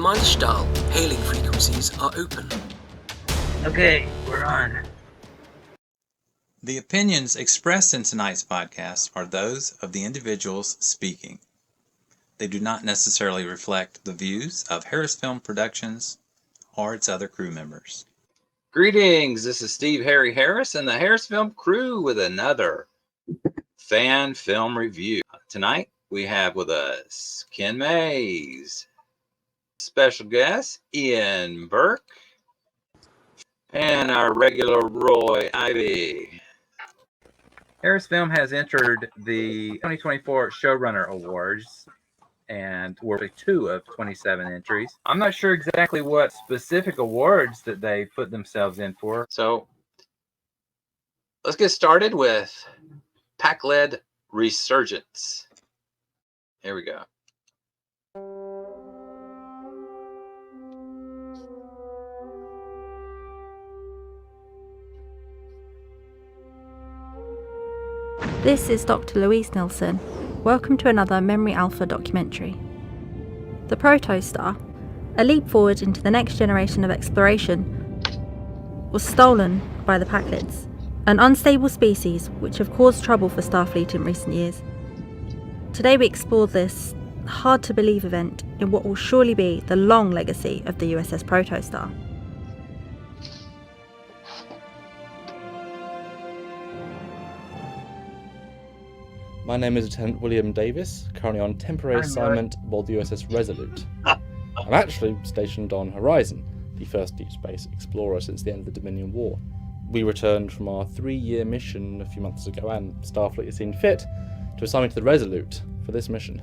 Milestyle hailing frequencies are open. Okay, we're on. The opinions expressed in tonight's podcast are those of the individuals speaking. They do not necessarily reflect the views of HarrisFilm Productions or its other crew members. Greetings, this is Steve Harry Harris and the HarrisFilm crew with another fan film review. Tonight we have with us Ken Mays, special guest Ian Burke, and our regular Roy Ivey. HarrisFilm has entered the 2024 Showrunner Awards and were 2 of 27 entries. I'm not sure exactly what specific awards that they put themselves in for. So let's get started with Pakled Resurgence. Here we go. This is Dr. Louise Nilsson. Welcome to another Memory Alpha documentary. The Protostar, a leap forward into the next generation of exploration, was stolen by the Paklids, an unstable species which have caused trouble for Starfleet in recent years. Today we explore this hard-to-believe event in what will surely be the long legacy of the USS Protostar. My name is Lieutenant William Davis, currently on temporary assignment aboard the USS Resolute. I'm actually stationed on Horizon, the first deep space explorer since the end of the Dominion War. We returned from our 3-year mission a few months ago, and Starfleet has seen fit to assign me to the Resolute for this mission.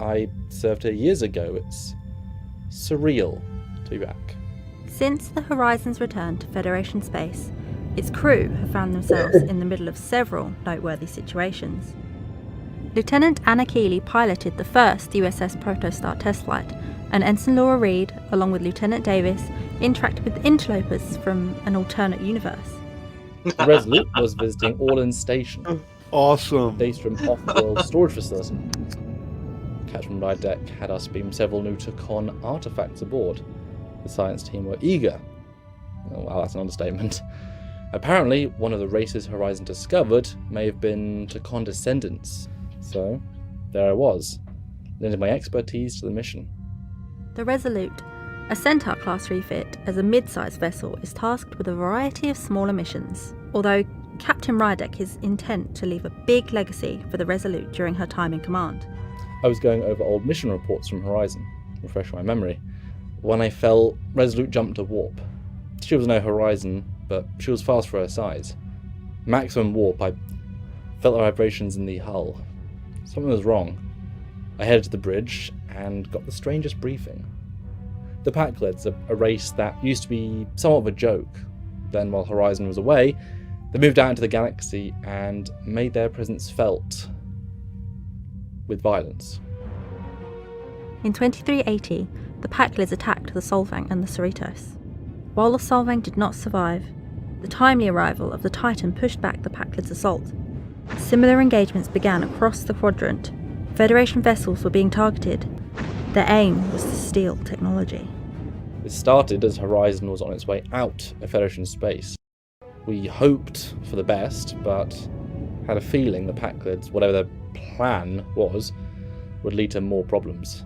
I served here years ago. It's surreal to be back. Since the Horizon's return to Federation space, its crew have found themselves in the middle of several noteworthy situations. Lieutenant Anna Keeley piloted the first USS Protostar test flight, and Ensign Laura Reed, along with Lieutenant Davis, interacted with interlopers from an alternate universe. The Resolute was visiting Orland Station. Awesome. Data from off-world storage facility. Captain Rydeck had us beam several new Tukon artifacts aboard. The science team were eager. Oh, wow, that's an understatement. Apparently, one of the races Horizon discovered may have been Tukon descendants. So, there I was, lending my expertise to the mission. The Resolute, a Centaur-class refit as a mid-sized vessel, is tasked with a variety of smaller missions, although Captain Rydeck is intent to leave a big legacy for the Resolute during her time in command. I was going over old mission reports from Horizon, refresh my memory. When I fell, Resolute jumped to warp. She was no Horizon, but she was fast for her size. Maximum warp, I felt the vibrations in the hull. Something was wrong. I headed to the bridge and got the strangest briefing. The Paklids, a race that used to be somewhat of a joke. Then, while Horizon was away, they moved out into the galaxy and made their presence felt with violence. In 2380, the Paklids attacked the Solvang and the Cerritos. While the Solvang did not survive, the timely arrival of the Titan pushed back the Paklids' assault. Similar engagements began across the quadrant. Federation vessels were being targeted. Their aim was to steal technology. This started as Horizon was on its way out of Federation space. We hoped for the best, but had a feeling the Paklids, whatever their plan was, would lead to more problems.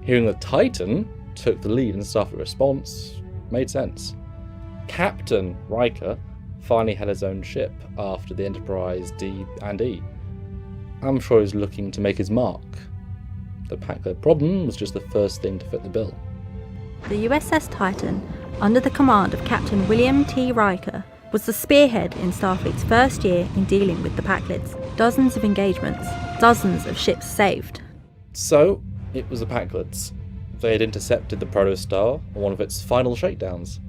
Hearing the Titan took the lead in Starfleet response made sense. Captain Riker finally had his own ship after the Enterprise D and E. I'm sure he was looking to make his mark. The Pakled problem was just the first thing to fit the bill. The USS Titan, under the command of Captain William T. Riker, was the spearhead in Starfleet's first year in dealing with the Paklids. Dozens of engagements, dozens of ships saved. So, it was the Paklids. They had intercepted the Protostar on one of its final shakedowns,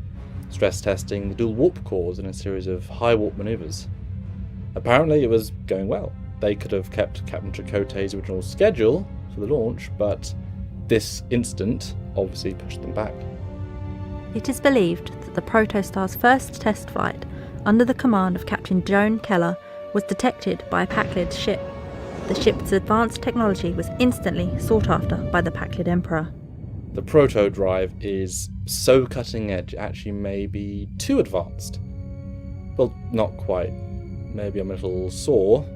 stress testing the dual warp cores in a series of high warp maneuvers. Apparently it was going well. They could have kept Captain Chakotay's original schedule for the launch, but this incident obviously pushed them back. It is believed that the Protostar's first test flight, under the command of Captain Joan Keller, was detected by a Pakled ship. The ship's advanced technology was instantly sought after by the Pakled Emperor. The proto drive is so cutting edge, it actually may be too advanced. Well, not quite. Maybe I'm a little sore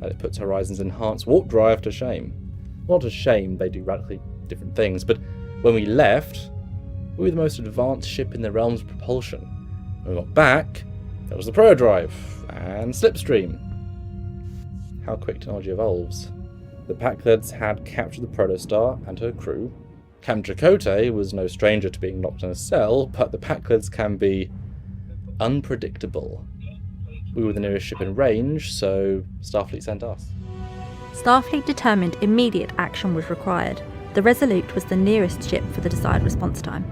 that it puts Horizon's enhanced warp drive to shame. Not to shame, they do radically different things, but when we left, we were the most advanced ship in the realms of propulsion. When we got back, there was the proto drive and slipstream. How quick technology evolves. The Pakleds had captured the protostar and her crew. Captain Chakotay was no stranger to being locked in a cell, but the Pakleds can be unpredictable. We were the nearest ship in range, so Starfleet sent us. Starfleet determined immediate action was required. The Resolute was the nearest ship for the desired response time.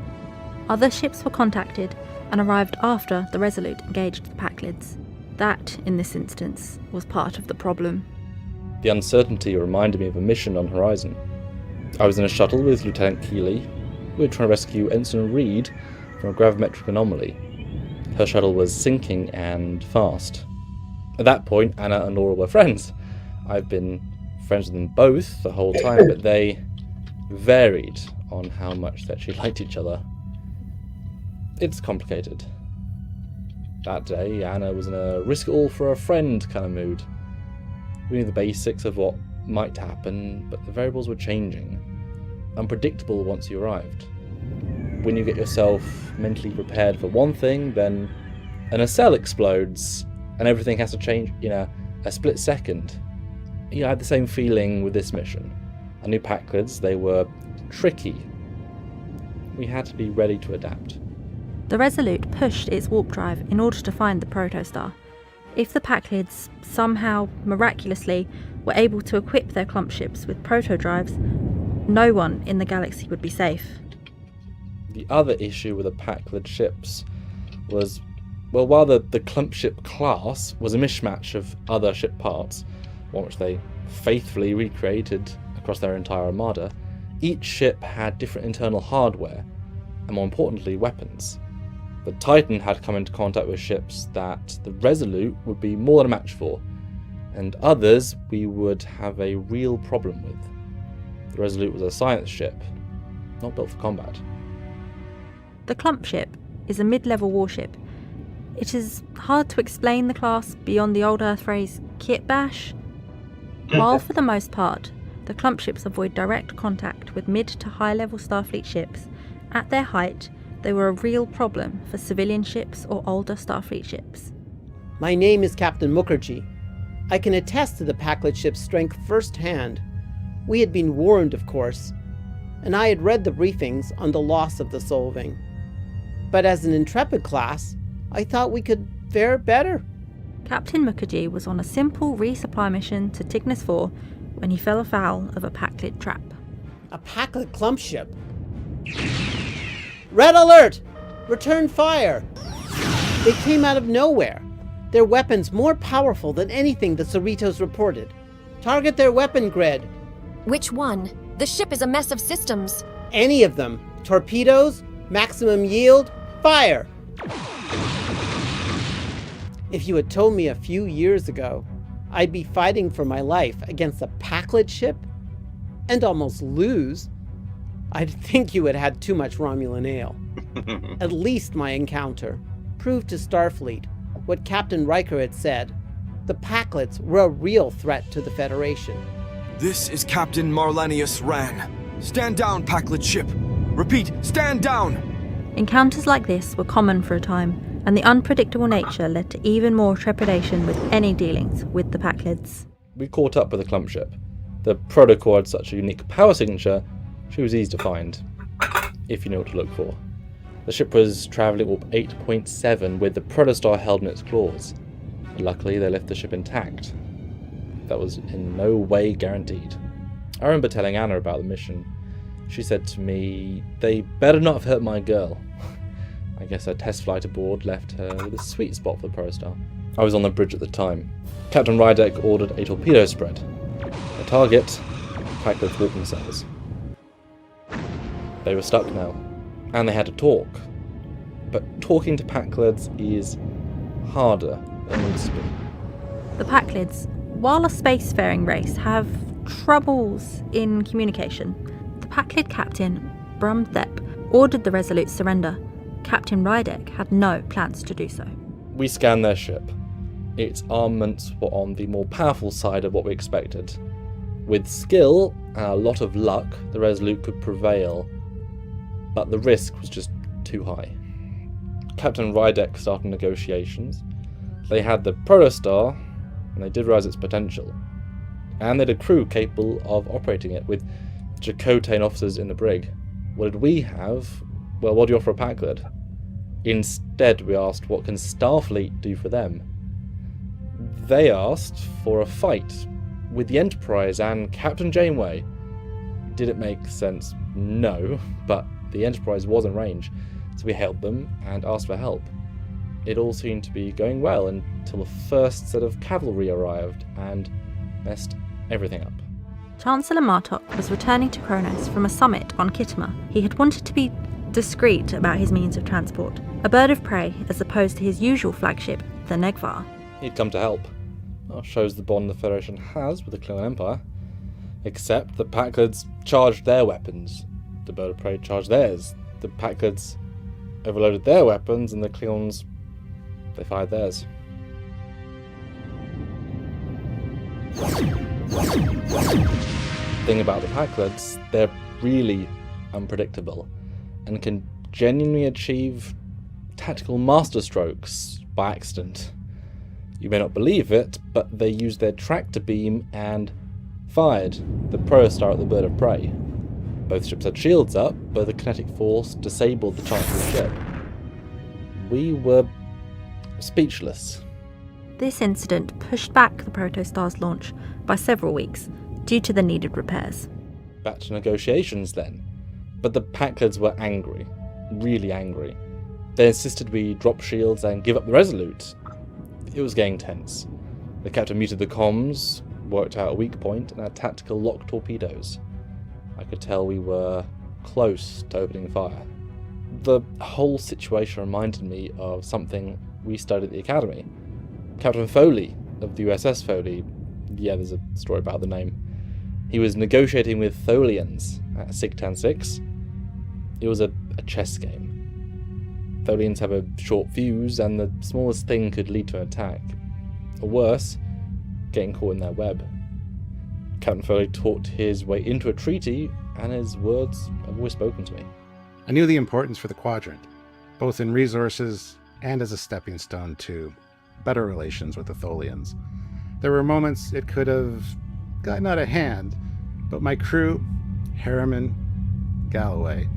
Other ships were contacted and arrived after the Resolute engaged the Pakleds. That, in this instance, was part of the problem. The uncertainty reminded me of a mission on Horizon. I was in a shuttle with Lieutenant Keeley. We were trying to rescue Ensign Reed from a gravimetric anomaly. Her shuttle was sinking and fast. At that point, Anna and Laura were friends. I've been friends with them both the whole time, but they varied on how much they actually liked each other. It's complicated. That day, Anna was in a risk-it-all-for-a-friend kind of mood. We knew the basics of what might happen, but the variables were changing. Unpredictable once you arrived. When you get yourself mentally prepared for one thing, then a nacelle explodes, and everything has to change in a split second. I had the same feeling with this mission. I knew Pakleds, they were tricky. We had to be ready to adapt. The Resolute pushed its warp drive in order to find the protostar. If the Pakleds somehow, miraculously, were able to equip their clump ships with proto-drives, no one in the galaxy would be safe. The other issue with the Pakled ships was, well, while the clump ship class was a mishmash of other ship parts, one which they faithfully recreated across their entire armada, each ship had different internal hardware, and more importantly, weapons. The Titan had come into contact with ships that the Resolute would be more than a match for, and others we would have a real problem with. The Resolute was a science ship, not built for combat. The clump ship is a mid-level warship. It is hard to explain the class beyond the old Earth phrase kit bash. While for the most part, the clump ships avoid direct contact with mid to high level Starfleet ships, at their height they were a real problem for civilian ships or older Starfleet ships. My name is Captain Mukherjee. I can attest to the Pakled ship's strength firsthand. We had been warned, of course, and I had read the briefings on the loss of the Solving. But as an Intrepid class, I thought we could fare better. Captain Mukherjee was on a simple resupply mission to Cygnus 4 when he fell afoul of a Pakled trap. A Pakled clump ship. Red alert! Return fire! They came out of nowhere. Their weapons more powerful than anything the Cerritos reported. Target their weapon grid. Which one? The ship is a mess of systems. Any of them. Torpedoes, maximum yield, fire! If you had told me a few years ago I'd be fighting for my life against a Pakled ship and almost lose, I'd think you had had too much Romulan ale. At least my encounter proved to Starfleet what Captain Riker had said. The Pakleds were a real threat to the Federation. This is Captain Marlanius Ran. Stand down, Pakled ship. Repeat, stand down! Encounters like this were common for a time, and the unpredictable nature led to even more trepidation with any dealings with the Pakleds. We caught up with the clump ship. The Protocore had such a unique power signature, she was easy to find, if you knew what to look for. The ship was travelling warp 8.7 with the protostar held in its claws. Luckily, they left the ship intact. That was in no way guaranteed. I remember telling Anna about the mission. She said to me, "They better not have hurt my girl." I guess her test flight aboard left her with a sweet spot for the protostar. I was on the bridge at the time. Captain Rydek ordered a torpedo spread. The target, Pakled warping cells. They were stuck now, and they had to talk. But talking to Pakleds is harder than it needs to be. The Pakleds, while a spacefaring race, have troubles in communication. The Pakled captain Brumthep ordered the Resolute's surrender, Captain Rydek had no plans to do so. We scanned their ship. Its armaments were on the more powerful side of what we expected. With skill and a lot of luck, the Resolute could prevail, but the risk was just too high. Captain Rydek started negotiations. They had the Protostar, and they did realise its potential. And they had a crew capable of operating it, with Chakotay officers in the brig. What did we have? Well, what do you offer a Pakled? Instead, we asked, what can Starfleet do for them? They asked for a fight with the Enterprise and Captain Janeway. Did it make sense? No, but the Enterprise was in range, so we held them and asked for help. It all seemed to be going well until the first set of cavalry arrived and messed everything up. Chancellor Martok was returning to Kronos from a summit on Khitomer. He had wanted to be discreet about his means of transport, a bird of prey as opposed to his usual flagship, the Negvar. He'd come to help. Well, shows the bond the Federation has with the Klingon Empire. Except the Pakleds charged their weapons. The bird of prey charged theirs. The Pakleds overloaded their weapons, and the Klingons, they fired theirs. The thing about the Pakleds, they're really unpredictable and can genuinely achieve tactical masterstrokes by accident. You may not believe it, but they used their tractor beam and fired the Protostar at the bird of prey. Both ships had shields up, but the kinetic force disabled the Chancellor's ship. We were speechless. This incident pushed back the Protostar's launch by several weeks due to the needed repairs. Back to negotiations then. But the Pakleds were angry, really angry. They insisted we drop shields and give up the Resolute. It was getting tense. The captain muted the comms, worked out a weak point, and had tactical lock torpedoes. I could tell we were close to opening fire. The whole situation reminded me of something we studied at the Academy. Captain Foley of the USS Foley, yeah, there's a story about the name. He was negotiating with Tholians at Sigtan 6. It was a chess game. Tholians have a short fuse, and the smallest thing could lead to an attack. Or worse, getting caught in their web. Captain Foley talked his way into a treaty, and his words have always spoken to me. I knew the importance for the Quadrant, both in resources and as a stepping stone to better relations with the Tholians. There were moments it could have gotten out of hand, but my crew, Harriman, Galloway,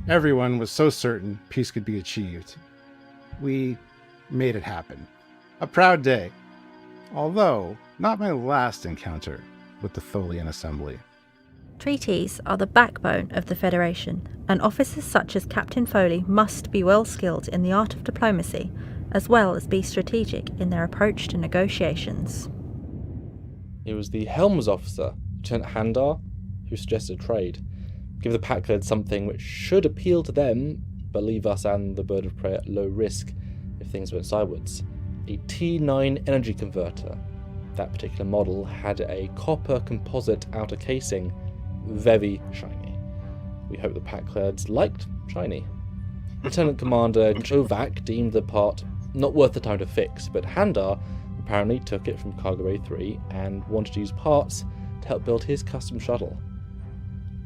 everyone was so certain peace could be achieved. We made it happen. A proud day, although not my last encounter with the Tholian Assembly. Treaties are the backbone of the Federation, and officers such as Captain Foley must be well skilled in the art of diplomacy, as well as be strategic in their approach to negotiations. It was the Helms officer, Lieutenant Handar, who suggested trade. Give the Pakled something which should appeal to them, but leave us and the bird of prey at low risk if things went sideways. A T9 energy converter. That particular model had a copper composite outer casing, very shiny. We hope the Pakleds liked shiny. Lieutenant Commander Chovak deemed the part not worth the time to fix, but Handar apparently took it from Cargo A3 and wanted to use parts to help build his custom shuttle.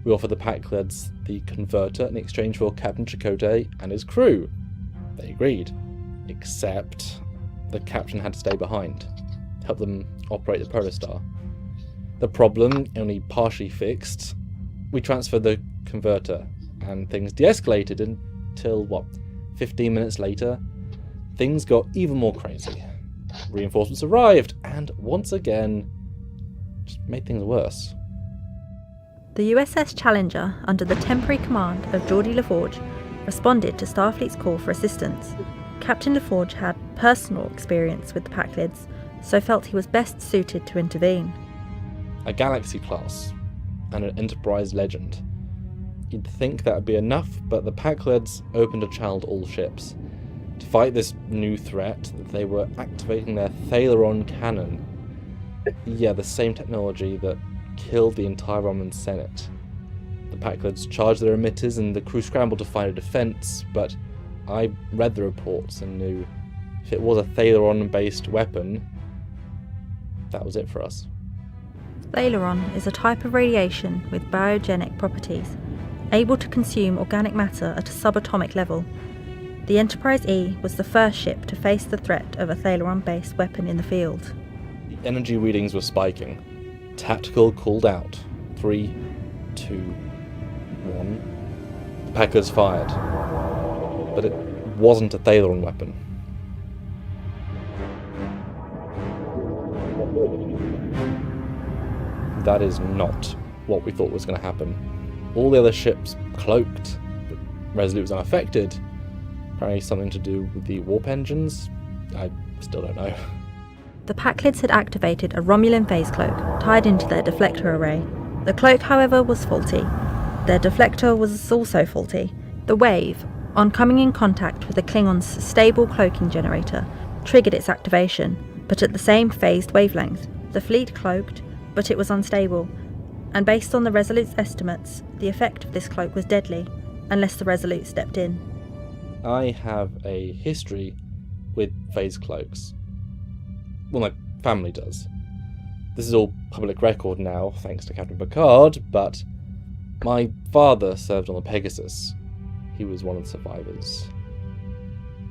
We offered the Pakleds the converter in exchange for Captain Chakotay and his crew. They agreed, except the captain had to stay behind, to help them operate the Protostar. The problem only partially fixed. We transferred the converter, and things de-escalated until, 15 minutes later, things got even more crazy. Reinforcements arrived, and once again, just made things worse. The USS Challenger, under the temporary command of Geordie LaForge, responded to Starfleet's call for assistance. Captain LaForge had personal experience with the Pakleds, so felt he was best suited to intervene. A Galaxy class, and an Enterprise legend. You'd think that would be enough, but the Pakleds opened a channel to all ships. To fight this new threat, they were activating their Thaleron cannon. Yeah, the same technology that killed the entire Roman Senate. The Pakleds charged their emitters and the crew scrambled to find a defence, but I read the reports and knew if it was a Thaleron-based weapon, that was it for us. Thaleron is a type of radiation with biogenic properties, able to consume organic matter at a subatomic level. The Enterprise E was the first ship to face the threat of a Thaleron-based weapon in the field. The energy readings were spiking. Tactical called out. 3, 2, 1. The Pakleds fired. But it wasn't a Thaleron weapon. That is not what we thought was going to happen. All the other ships cloaked, but Resolute was unaffected. Apparently something to do with the warp engines? I still don't know. The Pakleds had activated a Romulan phase cloak tied into their deflector array. The cloak, however, was faulty. Their deflector was also faulty. The wave, on coming in contact with the Klingon's stable cloaking generator, triggered its activation, but at the same phased wavelength. The fleet cloaked, but it was unstable, and based on the Resolute's estimates, the effect of this cloak was deadly, unless the Resolute stepped in. I have a history with phase cloaks. Well, my family does. This is all public record now, thanks to Captain Picard, but my father served on the Pegasus. He was one of the survivors.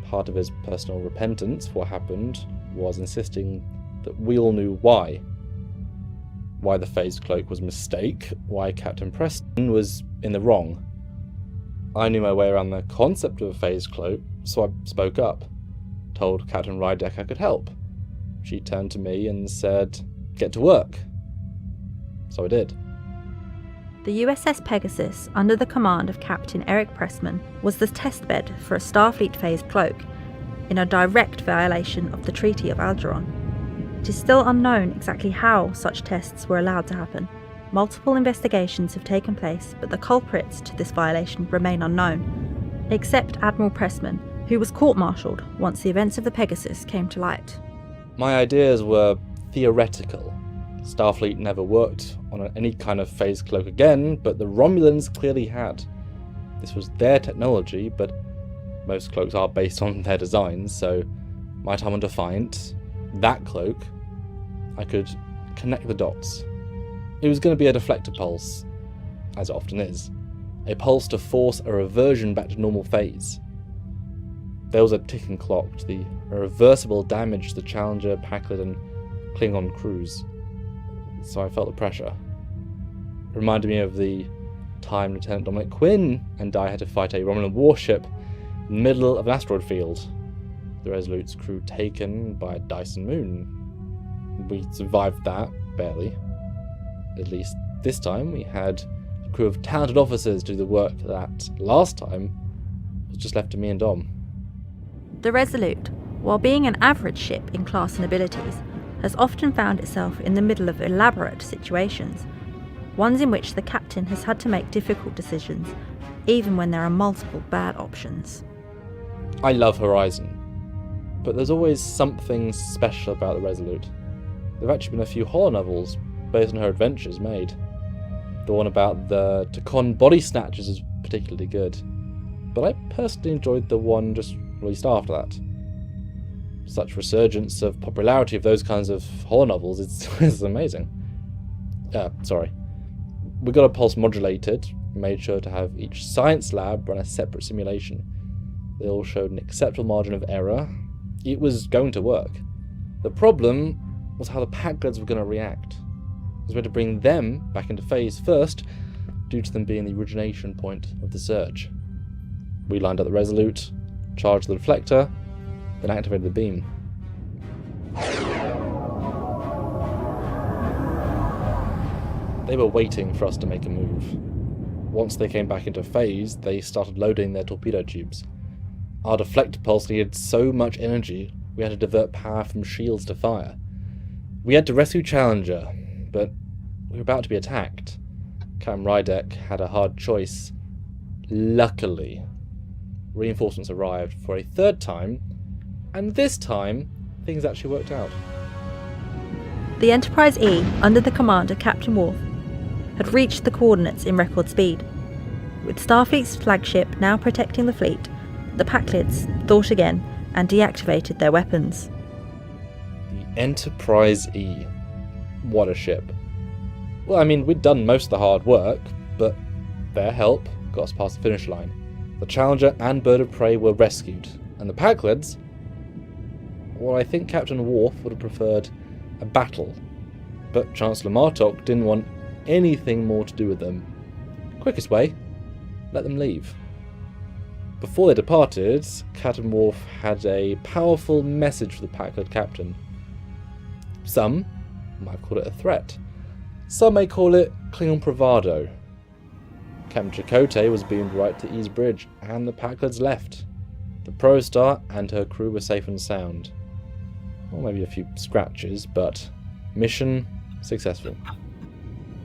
Part of his personal repentance for what happened was insisting that we all knew why. Why the phase cloak was a mistake, why Captain Preston was in the wrong. I knew my way around the concept of a phase cloak, so I spoke up. Told Captain Rydeck I could help. She turned to me and said, "Get to work." So I did. The USS Pegasus, under the command of Captain Eric Pressman, was the testbed for a Starfleet phased cloak, in a direct violation of the Treaty of Algernon. It is still unknown exactly how such tests were allowed to happen. Multiple investigations have taken place, but the culprits to this violation remain unknown, except Admiral Pressman, who was court-martialed once the events of the Pegasus came to light. My ideas were theoretical. Starfleet never worked on any kind of phase cloak again, but the Romulans clearly had. This was their technology, but most cloaks are based on their designs, so my time on Defiant, that cloak, I could connect the dots. It was going to be a deflector pulse, as it often is. A pulse to force a reversion back to normal phase. There was a ticking clock to the irreversible damage to the Challenger, Pakled and Klingon crews. So I felt the pressure. It reminded me of the time Lieutenant Dominic Quinn and I had to fight a Romulan warship in the middle of an asteroid field. The Resolute's crew taken by a Dyson moon. We survived that, barely. At least this time we had a crew of talented officers do the work that last time was just left to me and Dom. The Resolute, while being an average ship in class and abilities, has often found itself in the middle of elaborate situations, ones in which the captain has had to make difficult decisions, even when there are multiple bad options. I love Horizon, but there's always something special about the Resolute. There have actually been a few horror novels based on her adventures made. The one about the Tacon body snatchers is particularly good, but I personally enjoyed the one just released after that. Such resurgence of popularity of those kinds of horror novels, it's amazing. Sorry. We got a pulse modulated, made sure to have each science lab run a separate simulation. They all showed an acceptable margin of error. It was going to work. The problem was how the Pakleds were going to react. We had to bring them back into phase first, due to them being the origination point of the surge. We lined up the Resolute, charged the deflector, then activated the beam. They were waiting for us to make a move. Once they came back into phase, they started loading their torpedo tubes. Our deflector pulse needed so much energy, we had to divert power from shields to fire. We had to rescue Challenger, but we were about to be attacked. Captain Rydeck had a hard choice. Luckily, reinforcements arrived for a third time, and this time, things actually worked out. The Enterprise E, under the command of Captain Worf, had reached the coordinates in record speed. With Starfleet's flagship now protecting the fleet, the Paklids thought again and deactivated their weapons. The Enterprise E. What a ship. Well, I mean, we'd done most of the hard work, but their help got us past the finish line. The Challenger and Bird of Prey were rescued, and the Paklids, well, I think Captain Worf would have preferred a battle, but Chancellor Martok didn't want anything more to do with them. Quickest way, let them leave. Before they departed, Captain Worf had a powerful message for the Pakled captain. Some might call it a threat. Some may call it Klingon bravado. Captain Chakotay was beamed right to Ease Bridge, and the Paklids left. The Protostar and her crew were safe and sound. Well, maybe a few scratches, but mission successful.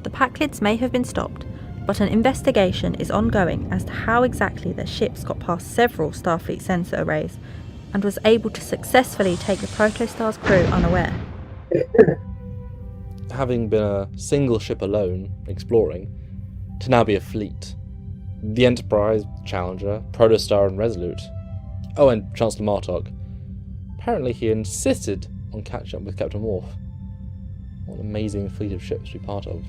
The Paklids may have been stopped, but an investigation is ongoing as to how exactly their ships got past several Starfleet sensor arrays and was able to successfully take the Protostar's crew unaware. Having been a single ship alone, exploring, to now be a fleet. The Enterprise, Challenger, Protostar and Resolute. Oh, and Chancellor Martok. Apparently he insisted on catching up with Captain Worf. What an amazing fleet of ships to be part of.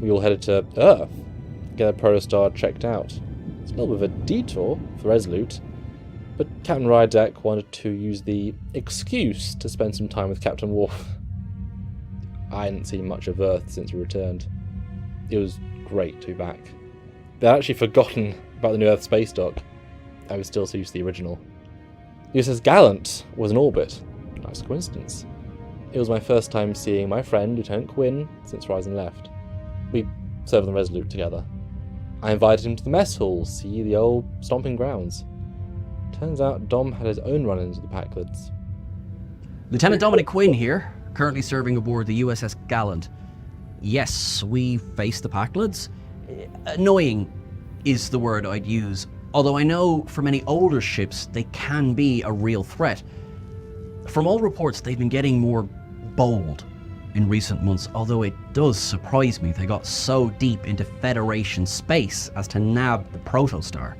We all headed to Earth, get the Protostar checked out. It's a little bit of a detour for Resolute, but Captain Rydeck wanted to use the excuse to spend some time with Captain Worf. I hadn't seen much of Earth since we returned. It was great to be back. They'd actually forgotten about the new Earth space dock. I was still so used to the original. USS Gallant was in orbit. Nice coincidence. It was my first time seeing my friend, Lieutenant Quinn, since Horizon left. We served on the Resolute together. I invited him to the mess hall, see the old stomping grounds. Turns out Dom had his own run-ins with the Paklids. Lieutenant Dominic Quinn here, currently serving aboard the USS Gallant. Yes, we faced the Paklids. Annoying is the word I'd use, although I know for many older ships they can be a real threat. From all reports, they've been getting more bold in recent months, although it does surprise me they got so deep into Federation space as to nab the Protostar.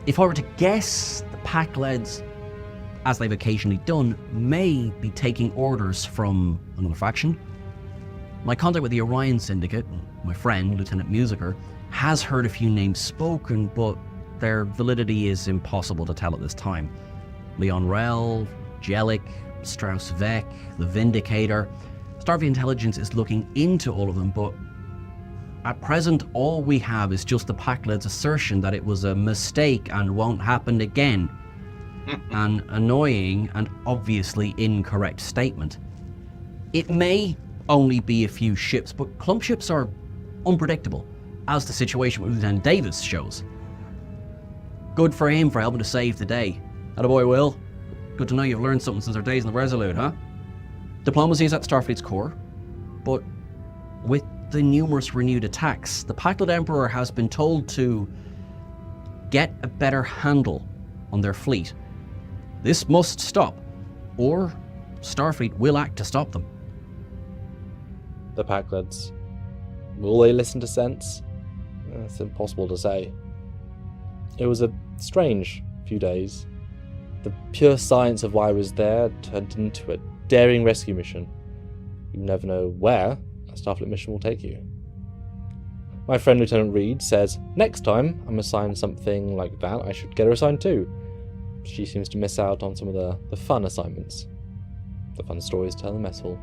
If I were to guess, the Paklids, as they've occasionally done, may be taking orders from another faction. My contact with the Orion Syndicate, my friend, Lieutenant Musiker, has heard a few names spoken, but their validity is impossible to tell at this time. Leon Rel, Jellic, Strauss Vec, the Vindicator. Starfleet Intelligence is looking into all of them, but at present all we have is just the Paklids' assertion that it was a mistake and won't happen again. An annoying and obviously incorrect statement. It may only be a few ships, but clump ships are unpredictable, as the situation with Lieutenant Davis shows. Good for him for helping to save the day. Attaboy, Will. Good to know you've learned something since our days in the Resolute, huh? Diplomacy is at Starfleet's core, but with the numerous renewed attacks, the Pakled Emperor has been told to get a better handle on their fleet. This must stop, or Starfleet will act to stop them. The Paklids. Will they listen to sense? It's impossible to say. It was a strange few days. The pure science of why I was there turned into a daring rescue mission. You never know where a Starfleet mission will take you. My friend Lieutenant Reed says, next time I'm assigned something like that, I should get her assigned too. She seems to miss out on some of the fun assignments. The fun stories to tell in the mess hall.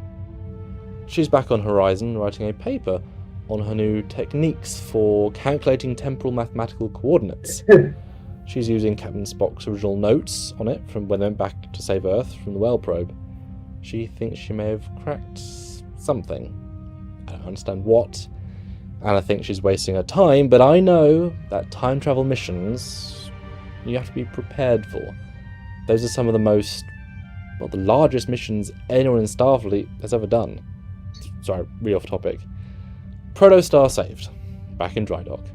She's back on Horizon writing a paper on her new techniques for calculating temporal mathematical coordinates. She's using Captain Spock's original notes on it from when they went back to save Earth from the Well probe. She thinks she may have cracked something. I don't understand what, and I think she's wasting her time, but I know that time travel missions you have to be prepared for. Those are some of the the largest missions anyone in Starfleet has ever done. Sorry, really off topic. Protostar saved, back in dry dock.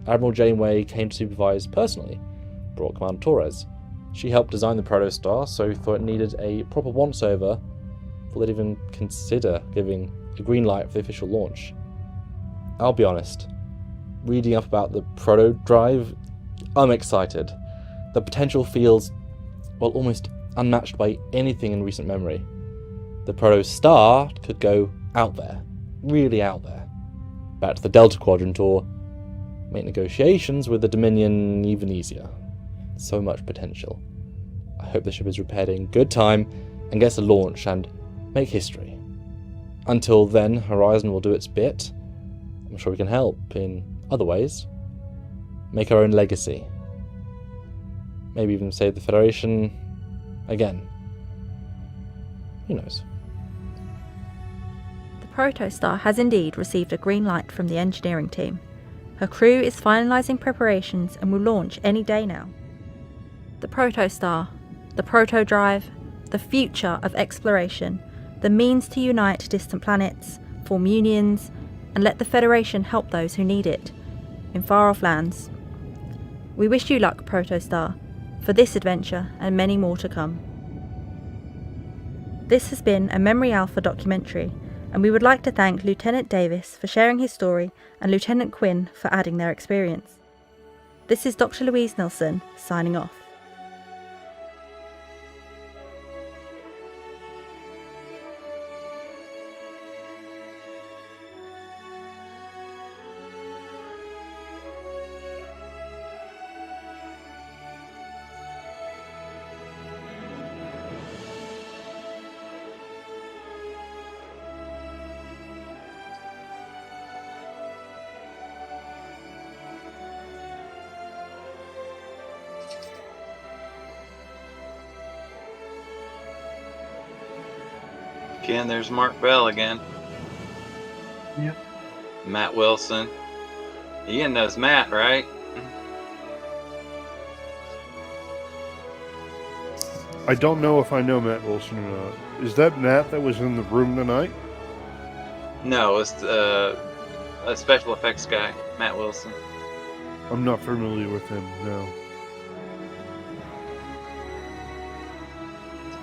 Admiral Janeway came to supervise personally, brought Commander Torres. She helped design the Protostar, so we thought it needed a proper once-over before they'd even consider giving a green light for the official launch. I'll be honest, reading up about the proto drive, I'm excited. The potential feels, well, almost unmatched by anything in recent memory. The proto star could go out there, really out there, back to the Delta Quadrant, or make negotiations with the Dominion even easier. So much potential. I hope the ship is repaired in good time and gets a launch and make history. Until then, Horizon will do its bit. I'm sure we can help in other ways. Make our own legacy. Maybe even save the Federation again. Who knows? The Protostar has indeed received a green light from the engineering team. Her crew is finalising preparations and will launch any day now. The Protostar, the Proto-Drive, the future of exploration, the means to unite distant planets, form unions, and let the Federation help those who need it, in far-off lands. We wish you luck, Protostar, for this adventure and many more to come. This has been a Memory Alpha documentary, and we would like to thank Lieutenant Davis for sharing his story and Lieutenant Quinn for adding their experience. This is Dr. Louise Nilsson, signing off. Again, there's Mark Bell again. Yep. Matt Wilson. Ian knows Matt, right? I don't know if I know Matt Wilson or not. Is that Matt that was in the room tonight? No, it's a special effects guy, Matt Wilson. I'm not familiar with him, no.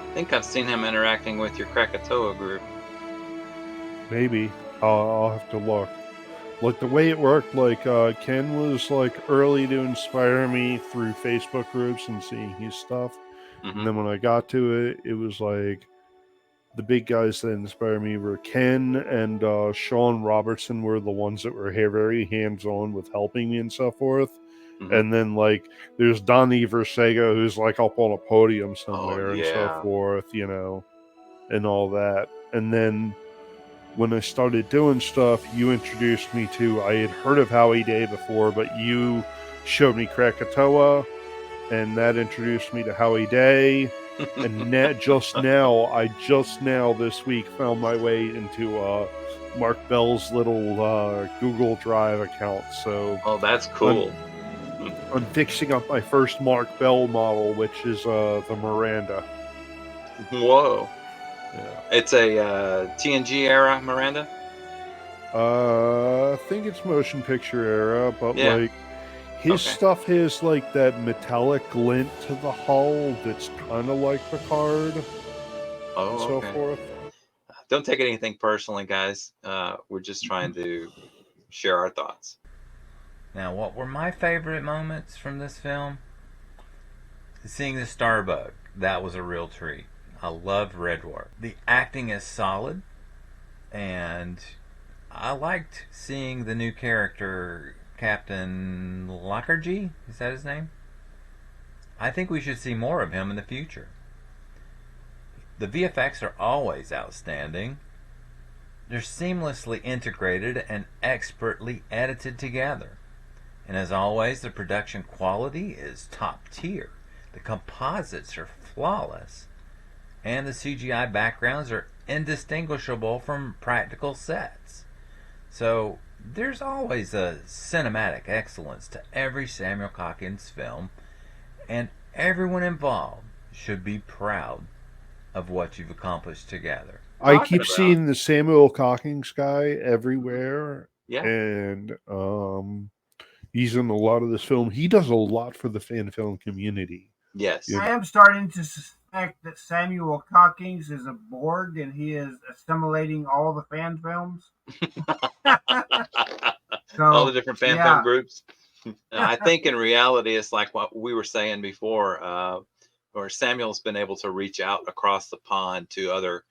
I think I've seen him interacting with your Krakatoa group. Maybe. I'll have to look. Like, the way it worked, like, Ken was, like, early to inspire me through Facebook groups and seeing his stuff. Mm-hmm. And then when I got to it, it was, like, the big guys that inspired me were Ken and Sean Robertson were the ones that were very hands-on with helping me and so forth. Mm-hmm. And then, like, there's Donnie Versega, who's, like, up on a podium somewhere and so forth, you know, and all that. And then when I started doing stuff, you introduced me to, I had heard of Howie Day before, but you showed me Krakatoa, and that introduced me to Howie Day. And I just now this week found my way into Mark Bell's little Google Drive account. So that's cool. I'm fixing up my first Mark Bell model, which is the Miranda. Whoa. Yeah. It's a TNG era Miranda? I think it's motion picture era, but like his stuff has like that metallic glint to the hull that's kind of like Picard and so forth. Don't take anything personally, guys. We're just trying to share our thoughts. Now, what were my favorite moments from this film? Seeing the Starbug. That was a real treat. I loved Red Dwarf. The acting is solid, and I liked seeing the new character, Captain Lockergy. Is that his name? I think we should see more of him in the future. The VFX are always outstanding. They're seamlessly integrated and expertly edited together. And as always, the production quality is top tier. The composites are flawless. And the CGI backgrounds are indistinguishable from practical sets. So there's always a cinematic excellence to every Samuel Calkins film, and everyone involved should be proud of what you've accomplished together. I keep seeing the Samuel Calkins guy everywhere. Yeah. And he's in a lot of this film. He does a lot for the fan film community. Yes. I am starting to suspect that Samuel Calkins is a Borg and he is assimilating all the fan films. So, all the different fan yeah. film groups. I think in reality, it's like what we were saying before, where Samuel's been able to reach out across the pond to other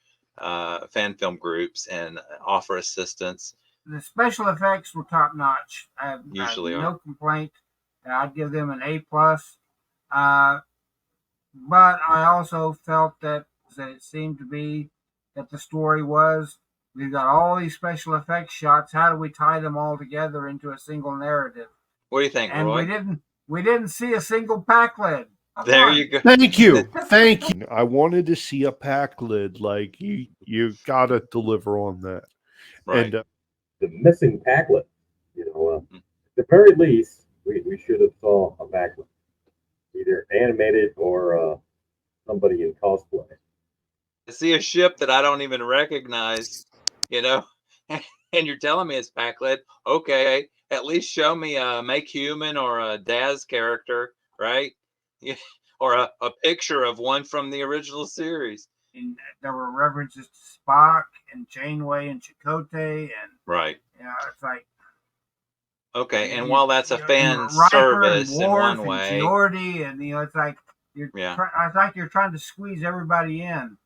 fan film groups and offer assistance. The special effects were top notch. I have Usually no are. complaint. I'd give them an A plus. But I also felt that it seemed to be that the story was, we've got all these special effects shots. How do we tie them all together into a single narrative? What do you think, And Roy? we didn't see a single Pakled. There you go. Thank you. Thank you. I wanted to see a Pakled. Like, you gotta deliver on that. Right. And the missing Pakled, at the very least, we should have saw a Pakled, either animated or somebody in cosplay. I see a ship that I don't even recognize, and you're telling me it's Pakled. Okay, at least show me a Make Human or a Daz character, right? Or a picture of one from the original series. And there were references to Spock and Janeway and Chakotay, and right. It's like, okay. And while that's a fan service in one way, Geordi, and it's like it's like you're trying to squeeze everybody in.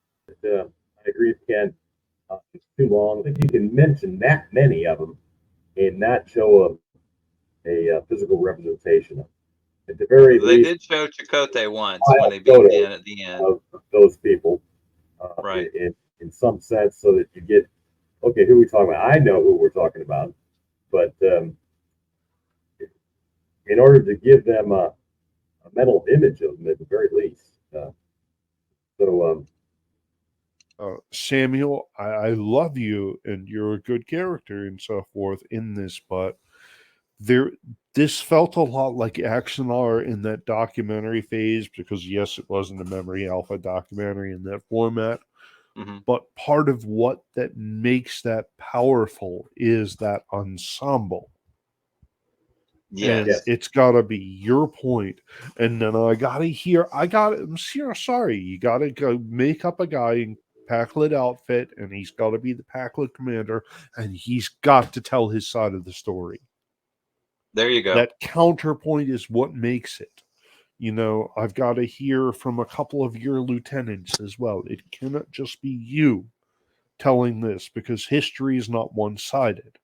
I agree with Ken. It's too long. I think you can mention that many of them and not show a physical representation of. At the very least, they did show Chakotay once when they beat in at the end of those people, right? In some sense, so that you get okay, who are we talking about? I know who we're talking about, but in order to give them a mental image of them, at the very least. Samuel, I love you, and you're a good character and so forth in this, but this felt a lot like Action R in that documentary phase, because yes, it wasn't a Memory Alpha documentary in that format, but part of what that makes that powerful is that ensemble. Yes. And it's got to be your point. And then you got to go make up a guy in Pakled outfit, and he's got to be the Pakled commander, and he's got to tell his side of the story. There you go. That counterpoint is what makes it. I've got to hear from a couple of your lieutenants as well. It cannot just be you telling this, because history is not one-sided.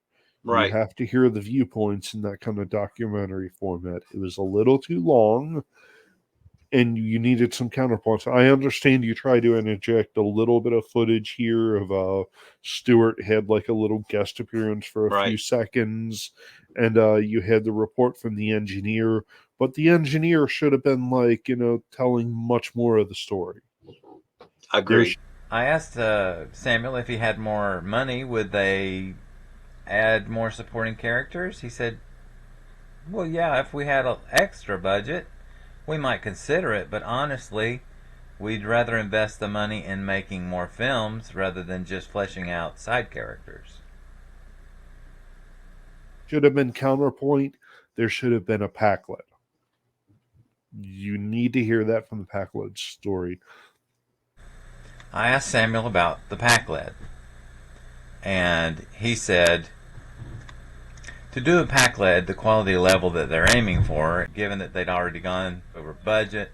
Right. You have to hear the viewpoints in that kind of documentary format. It was a little too long, and you needed some counterpoints. I understand you try to interject a little bit of footage here of Stewart had like a little guest appearance for a few seconds, and you had the report from the engineer, but the engineer should have been telling much more of the story. Agreed. I asked Samuel if he had more money, would they add more supporting characters? He said, well, yeah, if we had an extra budget, we might consider it, but honestly, we'd rather invest the money in making more films rather than just fleshing out side characters. Should have been counterpoint. There should have been a Pakled. You need to hear that from the Pakled story. I asked Samuel about the Pakled, and he said, to do a Pakled, the quality level that they're aiming for, given that they'd already gone over budget,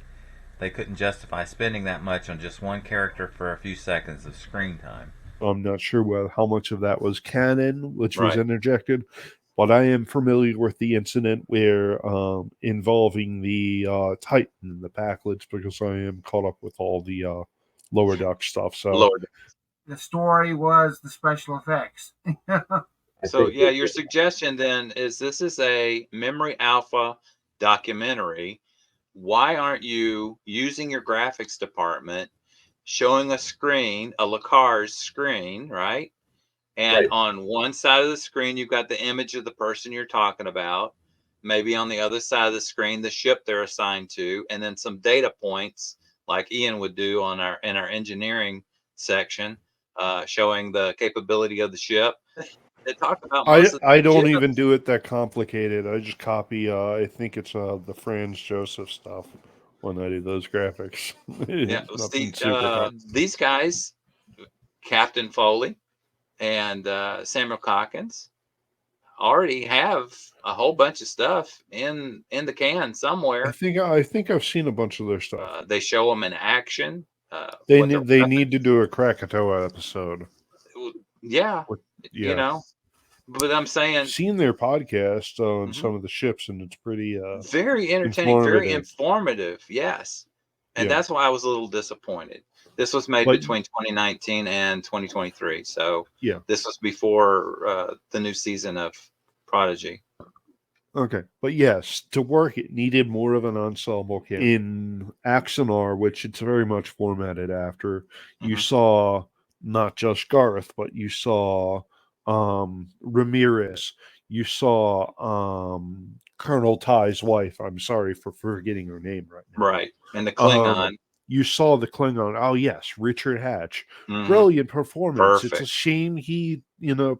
they couldn't justify spending that much on just one character for a few seconds of screen time. I'm not sure how much of that was canon, which was interjected, but I am familiar with the incident where involving the Titan, the Pakleds, because I am caught up with all the Lower Deck stuff. So the story was the special effects. So yeah, your suggestion then is this is a Memory Alpha documentary. Why aren't you using your graphics department, showing a screen, a Lacar's screen, right? And on one side of the screen, you've got the image of the person you're talking about. Maybe on the other side of the screen, the ship they're assigned to, and then some data points like Ian would do in our engineering section, showing the capability of the ship. They talk about I don't even do it that complicated. I just copy. I think it's the Franz Joseph stuff when I do those graphics. Yeah, see, these guys, Captain Foley and Samuel Calkins, already have a whole bunch of stuff in the can somewhere. I think I've seen a bunch of their stuff. They show them in action. They need to do a Krakatoa episode. Yeah, Yeah. you know. But I'm saying, I've seen their podcast on some of the ships, and it's pretty very entertaining, very informative. Yes, and that's why I was a little disappointed. This was made between 2019 and 2023, so this was before the new season of Prodigy. Okay, but yes, to work, it needed more of an ensemble cast. In Axanar, which it's very much formatted after, you saw not just Garth, but you saw Ramirez, you saw Colonel Ty's wife. I'm sorry for forgetting her name right now. Right, and the Klingon. You saw the Klingon. Oh yes, Richard Hatch. Brilliant performance. Perfect. It's a shame he,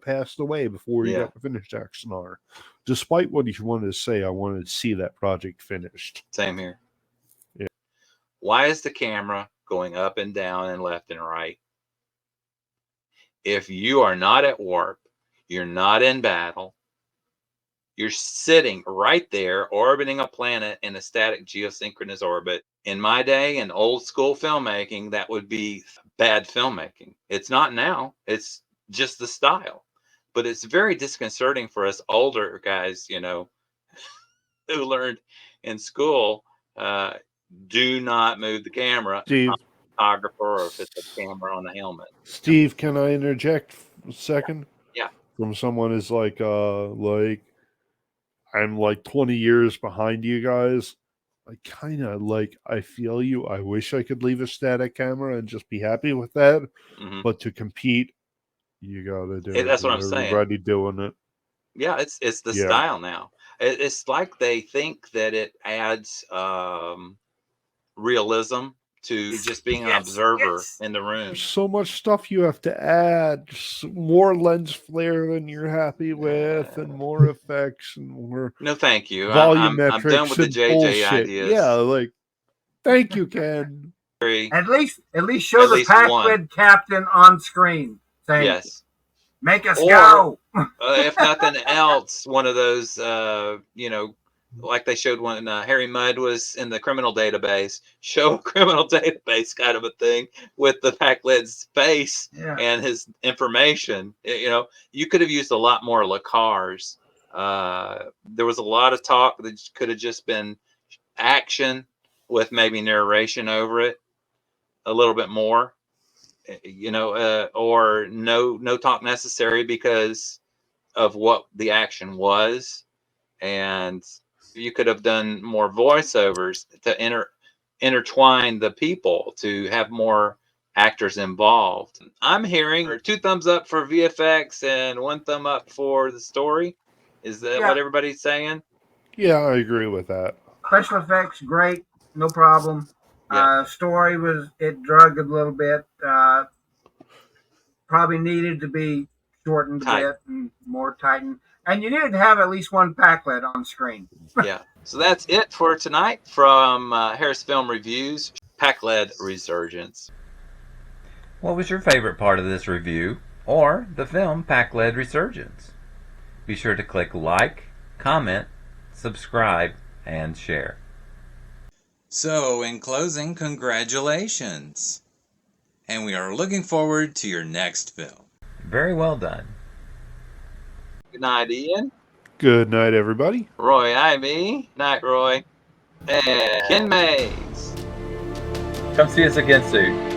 passed away before he got to finish Axanar. Despite what he wanted to say, I wanted to see that project finished. Same here. Yeah. Why is the camera going up and down and left and right? If you are not at warp, you're not in battle, you're sitting right there orbiting a planet in a static geosynchronous orbit. In my day, in old school filmmaking, that would be bad filmmaking. It's not now. It's just the style. But it's very disconcerting for us older guys, who learned in school, do not move the camera. Steve. Photographer, or if it's a camera on the helmet. Steve, can I interject a second? Yeah. From someone who's like I'm like 20 years behind you guys. I feel you. I wish I could leave a static camera and just be happy with that. But to compete, you gotta do it. That's what I'm saying. Everybody doing it. Yeah, it's the style now. It's like they think that it adds realism to just being an observer in the room. There's so much stuff you have to add. More lens flare than you're happy with, and more effects, and more. No, thank you. Volumetrics. I'm done with the JJ bullshit. ideas. Yeah, thank you, Ken. At least show the Pakled captain on screen. Saying, yes. Make us go. If nothing else, one of those, like they showed when Harry Mudd was in the criminal database, show a criminal database kind of a thing with the Pakled's face and his information. You could have used a lot more Lacars. There was a lot of talk that could have just been action with maybe narration over it a little bit more, or no talk necessary because of what the action was. And you could have done more voiceovers to intertwine the people, to have more actors involved. I'm hearing 2 thumbs up for VFX and 1 thumb up for the story. Is that what everybody's saying? Yeah, I agree with that. Special effects, great, no problem. Story it dragged a little bit. Probably needed to be shortened a bit and more tightened. And you needed to have at least one Pakled on screen. Yeah. So that's it for tonight from HarrisFilm Reviews, Pakled Resurgence. What was your favorite part of this review or the film Pakled Resurgence? Be sure to click like, comment, subscribe, and share. So, in closing, congratulations. And we are looking forward to your next film. Very well done. Good night, Ian. Good night, everybody. Roy Ivey. Night, Roy. And Ken Mays. Come see us again soon.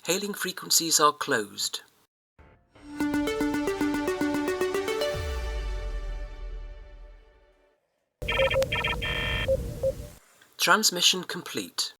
Hailing frequencies are closed. Transmission complete.